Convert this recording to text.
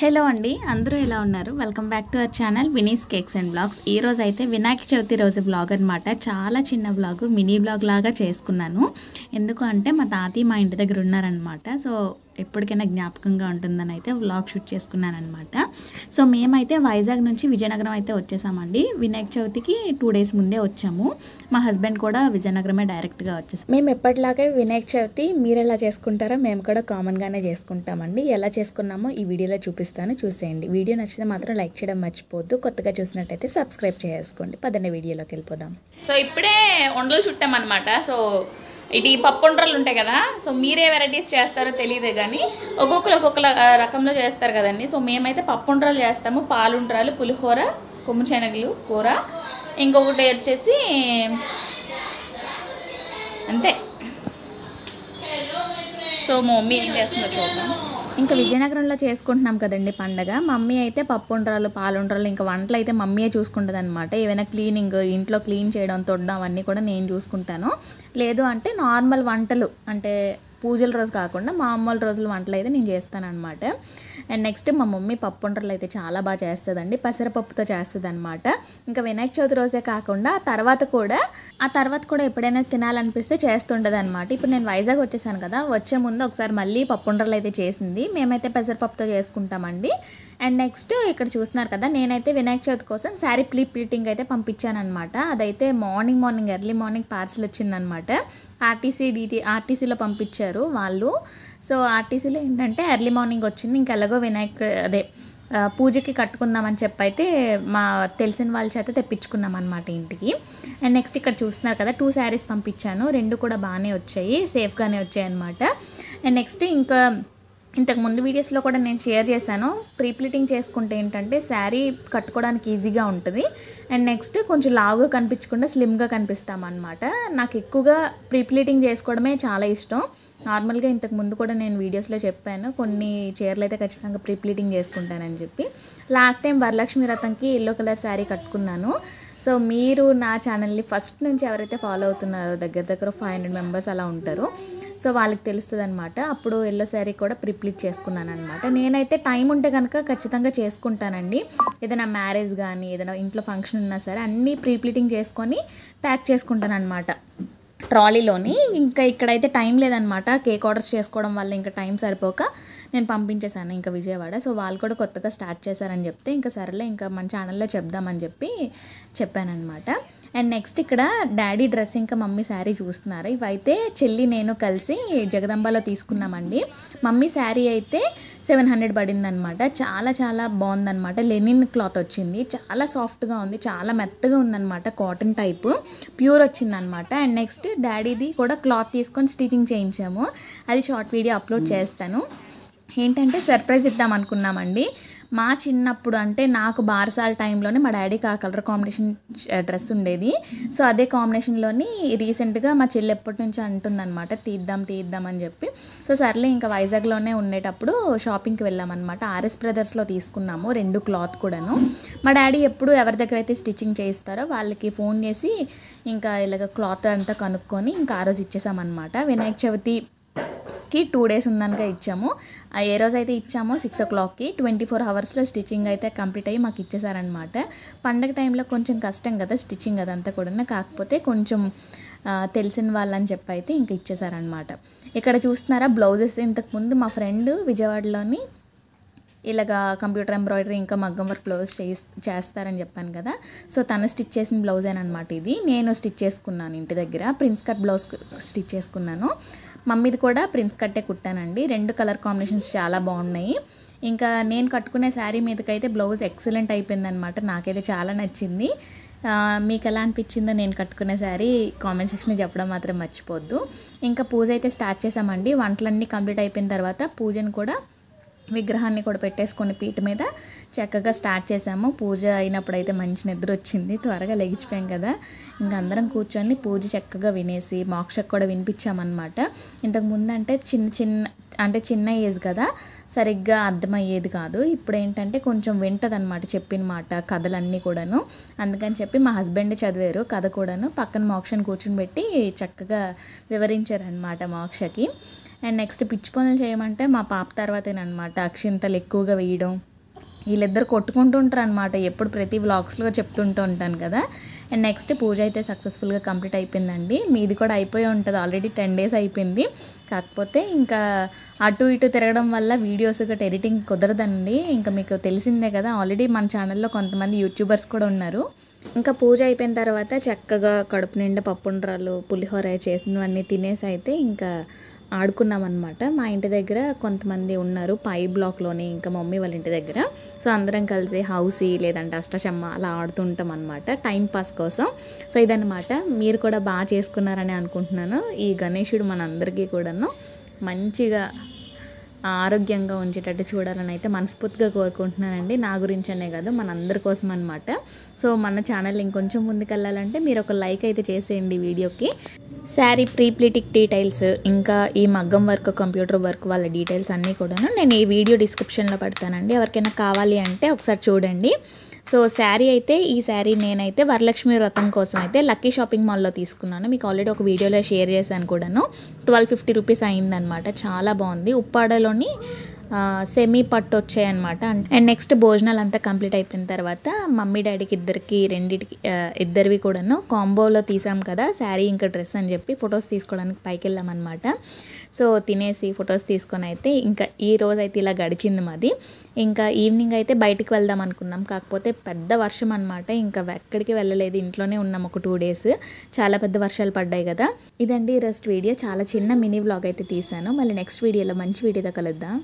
Hello అండి, అందరూ ఎలా ఉన్నారు? Welcome back to our channel Vini's cakes and blogs. ఈ రోజు అయితే వినాయక చవితి రోజు బ్లాగ్ అనమాట. చాలా చిన్న బ్లాగ్, మినీ బ్లాగ్ లాగా చేసుకున్నాను. ఎందుకు అంటే మా తాతయ్య మా ఇంటి దగ్గర ఉన్నారనమాట. సో ఎప్పటికైనా జ్ఞాపకంగా ఉంటుందని అయితే వ్లాగ్ షూట్ చేసుకున్నాను అనమాట. సో మేమైతే వైజాగ్ నుంచి విజయనగరం అయితే వచ్చేసామండి. వినాయక చవితికి 2 days ముందే వచ్చాము. మా హస్బెండ్ కూడా విజయనగరమే డైరెక్ట్గా వచ్చేసాం. మేము ఎప్పటిలాగే వినాయక చవితి మీరు ఎలా చేసుకుంటారో మేము కూడా కామన్గానే చేసుకుంటామండి. ఎలా చేసుకున్నామో ఈ వీడియోలో చూపిస్తాను, చూసేయండి. వీడియో నచ్చితే మాత్రం లైక్ చేయడం మర్చిపోద్దు. కొత్తగా చూసినట్టయితే సబ్స్క్రైబ్ చేసుకోండి. పదండి వీడియోలోకి వెళ్ళిపోదాం. సో ఇప్పుడే ఉండలు చుట్టామన్నమాట. సో ఇది పప్పు ఉండలు ఉంటాయి కదా. సో మీరే వెరైటీస్ చేస్తారో తెలియదు కానీ ఒక్కొక్క రకంలో చేస్తారు కదండి. సో మేమైతే పప్పు ఉండలు చేస్తాము. పాలుండ్రాలు, పులిహోర, కొమ్ము శనగలు కూర, ఇంకొకటి వచ్చేసి అంతే. సో మమ్మీ ఏం చేస్తుందో చూద్దాం. ఇంకా విజయనగరంలో చేసుకుంటున్నాం కదండి పండగ. మమ్మీ అయితే పప్పు ఉండరాలు, పాలుండ్రాలు, ఇంకా వంటలు అయితే మమ్మీయే చూసుకుంటుంది అనమాట. ఏమైనా క్లీనింగ్, ఇంట్లో క్లీన్ చేయడం, తొడడం అవన్నీ కూడా నేను చూసుకుంటాను. లేదు అంటే నార్మల్ వంటలు, అంటే పూజల రోజు కాకుండా మామూలు రోజులు వంటలు అయితే నేను చేస్తాను అనమాట. అండ్ నెక్స్ట్ మా మమ్మీ పప్పు ఉండరాలు అయితే చాలా బాగా చేస్తుందండి. పెసరపప్పుతో చేస్తుంది అనమాట. ఇంకా వినాయక చవితి రోజే కాకుండా ఆ తర్వాత కూడా ఎప్పుడైనా తినాలనిపిస్తే చేస్తుండదు అనమాట. ఇప్పుడు నేను వైజాగ్ వచ్చేసాను కదా, వచ్చే ముందు ఒకసారి మళ్ళీ పప్పు ఉండరాలు అయితే చేసింది. మేమైతే పెసరపప్పుతో చేసుకుంటామండి. అండ్ నెక్స్ట్ ఇక్కడ చూస్తున్నారు కదా, నేనైతే వినాయక చవితి కోసం శారీ ప్లీటింగ్ అయితే పంపించాను అనమాట. అదైతే మార్నింగ్ ఎర్లీ మార్నింగ్ పార్సిల్ వచ్చిందనమాట. ఆర్టీసీలో పంపించారు వాళ్ళు. సో ఆర్టీసీలో ఏంటంటే ఎర్లీ మార్నింగ్ వచ్చింది. ఇంక ఎలాగో పూజకి కట్టుకుందామని చెప్పి అయితే మా తెలిసిన వాళ్ళ చేత తెప్పించుకున్నాం అనమాట ఇంటికి. అండ్ నెక్స్ట్ ఇక్కడ చూస్తున్నారు కదా, 2 sarees పంపించాను. 2 కూడా బాగానే వచ్చాయి, సేఫ్గానే వచ్చాయి అనమాట. అండ్ నెక్స్ట్ ఇంకా ఇంతకు ముందు వీడియోస్లో కూడా నేను షేర్ చేశాను. ప్లీటింగ్ చేసుకుంటే ఏంటంటే శారీ కట్టుకోవడానికి ఈజీగా ఉంటుంది. అండ్ నెక్స్ట్ కొంచెం లావుగా కనిపించకుండా స్లిమ్గా కనిపిస్తామన్నమాట. నాకు ఎక్కువగా ప్లీటింగ్ చేసుకోవడమే చాలా ఇష్టం. నార్మల్గా ఇంతకు ముందు కూడా నేను వీడియోస్లో చెప్పాను, కొన్ని చీరలు అయితే ఖచ్చితంగా ప్లీటింగ్ చేసుకుంటానని చెప్పి. లాస్ట్ టైం వరలక్ష్మి వ్రతంకి ఎల్లో కలర్ శారీ కట్టుకున్నాను. సో మీరు నా ఛానల్ని ఫస్ట్ నుంచి ఎవరైతే ఫాలో అవుతున్నారో దగ్గర 500 members అలా ఉంటారు. సో వాళ్ళకి తెలుస్తుంది అనమాట. అప్పుడు ఎల్లో శారీ కూడా ప్లీట్ చేసుకున్నాను అనమాట. నేనైతే టైం ఉంటే కనుక ఖచ్చితంగా చేసుకుంటానండి. ఏదైనా మ్యారేజ్ కానీ ఏదైనా ఇంట్లో ఫంక్షన్ ఉన్నా సరే అన్నీ ప్లీటింగ్ చేసుకొని ప్యాక్ చేసుకుంటాను అనమాట ట్రాలీలోని. ఇంకా ఇక్కడైతే టైం లేదనమాట. కేక్ ఆర్డర్స్ చేసుకోవడం వల్ల ఇంకా టైం సరిపోక నేను పంపించేశాను ఇంకా విజయవాడ. సో వాళ్ళు కూడా కొత్తగా స్టార్ట్ చేశారని చెప్తే ఇంకా సరేలే ఇంకా మన ఛానల్లో చెప్దామని చెప్పానమాట. అండ్ నెక్స్ట్ ఇక్కడ డాడీ డ్రెస్ ఇంకా మమ్మీ శారీ చూస్తున్నారు. ఇవైతే చెల్లి నేను కలిసి జగదంబాలో తీసుకున్నామండి. మమ్మీ శారీ అయితే 700 పడిందనమాట. చాలా చాలా బాగుందనమాట. లెనిన్ క్లాత్ వచ్చింది, చాలా సాఫ్ట్గా ఉంది, చాలా మెత్తగా ఉందనమాట. కాటన్ టైప్ ప్యూర్ వచ్చిందనమాట. అండ్ నెక్స్ట్ డాడీది కూడా క్లాత్ తీసుకొని స్టిచింగ్ చేయించాము. అది షార్ట్ వీడియో అప్లోడ్ చేస్తాను. ఏంటంటే సర్ప్రైజ్ ఇద్దాం అనుకున్నామండి. మా చిన్నప్పుడు అంటే నాకు బారసాల టైంలోనే మా డాడీకి ఆ కలర్ కాంబినేషన్ డ్రెస్ ఉండేది. సో అదే కాంబినేషన్లోని రీసెంట్గా మా చెల్లి ఎప్పటి నుంచి అంటుందన్నమాట తీద్దాం అని చెప్పి. సో సర్లే ఇంకా వైజాగ్లోనే ఉండేటప్పుడు షాపింగ్కి వెళ్ళామన్నమాట. ఆర్ఎస్ బ్రదర్స్లో తీసుకున్నాము 2 క్లాత్ కూడాను. మా డాడీ ఎప్పుడు ఎవరి దగ్గర అయితే స్టిచ్చింగ్ చేయిస్తారో వాళ్ళకి ఫోన్ చేసి ఇంకా ఇలాగ క్లాత్ అంతా కనుక్కొని ఇంకా ఆ రోజు ఇచ్చేసామన్నమాట. వినాయక చవితికి 2 days ఉందనుక ఇచ్చాము. ఏ రోజు అయితే ఇచ్చామో 6 o'clockకి 24 hours స్టిచ్చింగ్ అయితే కంప్లీట్ అయ్యి మాకు ఇచ్చేసారనమాట. పండగ టైంలో కొంచెం కష్టం కదా స్టిచ్చింగ్ అదంతా కూడా, కాకపోతే కొంచెం తెలిసిన వాళ్ళని చెప్పి అయితే ఇంక ఇచ్చేసారనమాట. ఇక్కడ చూస్తున్నారా బ్లౌజెస్. ఇంతకుముందు మా ఫ్రెండ్ విజయవాడలోని ఇలాగా కంప్యూటర్ ఎంబ్రాయిడరీ ఇంకా మగ్గం వర్క్ బ్లౌజ్ చేస్తారని చెప్పాను కదా. సో తను స్టిచ్ చేసిన బ్లౌజేనమాట ఇది. నేను స్టిచ్ చేసుకున్నాను ఇంటి దగ్గర. ప్రిన్స్ కట్ బ్లౌజ్ స్టిచ్ చేసుకున్నాను. మమ్మీది కూడా ప్రిన్స్ కట్టే కుట్టానండి. 2 కలర్ కాంబినేషన్స్ చాలా బాగున్నాయి. ఇంకా నేను కట్టుకునే శారీ మీదకైతే బ్లౌజ్ ఎక్సలెంట్ అయిపోయిందనమాట. నాకైతే చాలా నచ్చింది. మీకు ఎలా అనిపించిందో నేను కట్టుకునే శారీ కామెంట్ సెక్షన్లో చెప్పడం మాత్రం మర్చిపోద్దు. ఇంకా పూజ అయితే స్టార్ట్ చేసామండి. వంటలన్నీ కంప్లీట్ అయిపోయిన తర్వాత పూజను కూడా విగ్రహాన్ని కూడా పెట్టేసుకొని పీట మీద చక్కగా స్టార్ట్ చేసాము. పూజ అయినప్పుడు అయితే మంచి నిద్ర వచ్చింది, త్వరగా లెగిచిపోయాం కదా. ఇంకా అందరం కూర్చొని పూజ చక్కగా వినేసి మోక్షకు కూడా వినిపించామన్నమాట. ఇంతకుముందు అంటే చిన్న ఏజ్ కదా, సరిగ్గా అర్థమయ్యేది కాదు. ఇప్పుడు ఏంటంటే కొంచెం వింటదనమాట చెప్పిన మాట, కథలన్నీ కూడాను. అందుకని చెప్పి మా హస్బెండ్ చదివారు కథ కూడాను. పక్కన మోక్షని కూర్చుని పెట్టి చక్కగా వివరించారనమాట మోక్షకి. అండ్ నెక్స్ట్ పిచ్చి పనులు చేయమంటే మా పాప తర్వాతేనమాట అక్షింతలు ఎక్కువగా వేయడం. వీళ్ళిద్దరు కొట్టుకుంటూ ఉంటారు అనమాట, ఎప్పుడు ప్రతి వ్లాగ్స్లో చెప్తుంటూ ఉంటాను కదా. అండ్ నెక్స్ట్ పూజ అయితే సక్సెస్ఫుల్గా కంప్లీట్ అయిపోయిందండి. మీది కూడా అయిపోయి ఉంటుంది, ఆల్రెడీ 10 days అయిపోయింది. కాకపోతే ఇంకా అటు ఇటు తిరగడం వల్ల వీడియోస్ గట్రా ఎడిటింగ్ కుదరదండి. ఇంకా మీకు తెలిసిందే కదా, ఆల్రెడీ మన ఛానల్లో కొంతమంది యూట్యూబర్స్ కూడా ఉన్నారు. ఇంకా పూజ అయిపోయిన తర్వాత చక్కగా కడుపు నిండా పప్పుండ్రాలు, పులిహోర చేసినవన్నీ తినేసి అయితే ఇంకా ఆడుకున్నాం అనమాట. మా ఇంటి దగ్గర కొంతమంది ఉన్నారు పై బ్లాక్లోనే, ఇంకా మమ్మీ వాళ్ళ ఇంటి దగ్గర. సో అందరం కలిసి హౌసీ లేదంటే అష్టచమ్మ అలా ఆడుతుంటాం అనమాట టైం పాస్ కోసం. సో ఇదన్నమాట, మీరు కూడా బాగా చేసుకున్నారని అనుకుంటున్నాను. ఈ గణేశుడు మనందరికీ కూడాను మంచిగా ఆరోగ్యంగా ఉంచేటట్టు చూడాలని అయితే మనస్ఫూర్తిగా కోరుకుంటున్నానండి. నా గురించి అనే కాదు, మన అందరి కోసం అనమాట. సో మన ఛానల్ ఇంకొంచెం ముందుకు వెళ్ళాలంటే మీరు ఒక లైక్ అయితే చేసేయండి వీడియోకి. శారీ ప్రీ ప్లీటింగ్ డీటెయిల్స్, ఇంకా ఈ మగ్గం వర్క్, కంప్యూటర్ వర్క్ వాళ్ళ డీటెయిల్స్ అన్నీ కూడాను నేను ఈ వీడియో డిస్క్రిప్షన్లో పెడతానండి. ఎవరికైనా కావాలి అంటే ఒకసారి చూడండి. సో శారీ అయితే, ఈ శారీ నేనైతే వరలక్ష్మి వ్రతం కోసం అయితే లక్కీ షాపింగ్ మాల్లో తీసుకున్నాను. మీకు ఆల్రెడీ ఒక వీడియోలో షేర్ చేశాను కూడాను. 1250 రూపీస్ అయిందనమాట. చాలా బాగుంది. ఉప్పాడలోని సెమీ పట్టు వచ్చాయన్నమాట. అండ్ నెక్స్ట్ భోజనాలు అంతా కంప్లీట్ అయిపోయిన తర్వాత మమ్మీ డాడీకి ఇద్దరివి కూడాను కాంబోలో తీసాం కదా శారీ ఇంకా డ్రెస్ అని చెప్పి ఫొటోస్ తీసుకోవడానికి పైకి వెళ్ళామన్నమాట. సో తినేసి ఫొటోస్ తీసుకొని అయితే ఇంకా ఈ రోజు అయితే ఇలా గడిచింది మాది. ఇంకా ఈవినింగ్ అయితే బయటికి వెళ్దాం అనుకున్నాం, కాకపోతే పెద్ద వర్షం అనమాట. ఇంకా ఎక్కడికి వెళ్ళలేదు, ఇంట్లోనే ఉన్నాం ఒక 2 days. చాలా పెద్ద వర్షాలు పడ్డాయి కదా. ఇదండి ఈరోజు వీడియో, చాలా చిన్న మినీ వ్లాగ్ అయితే తీసాను. మళ్ళీ నెక్స్ట్ వీడియోలో మంచి వీడియోతో కలుద్దాం.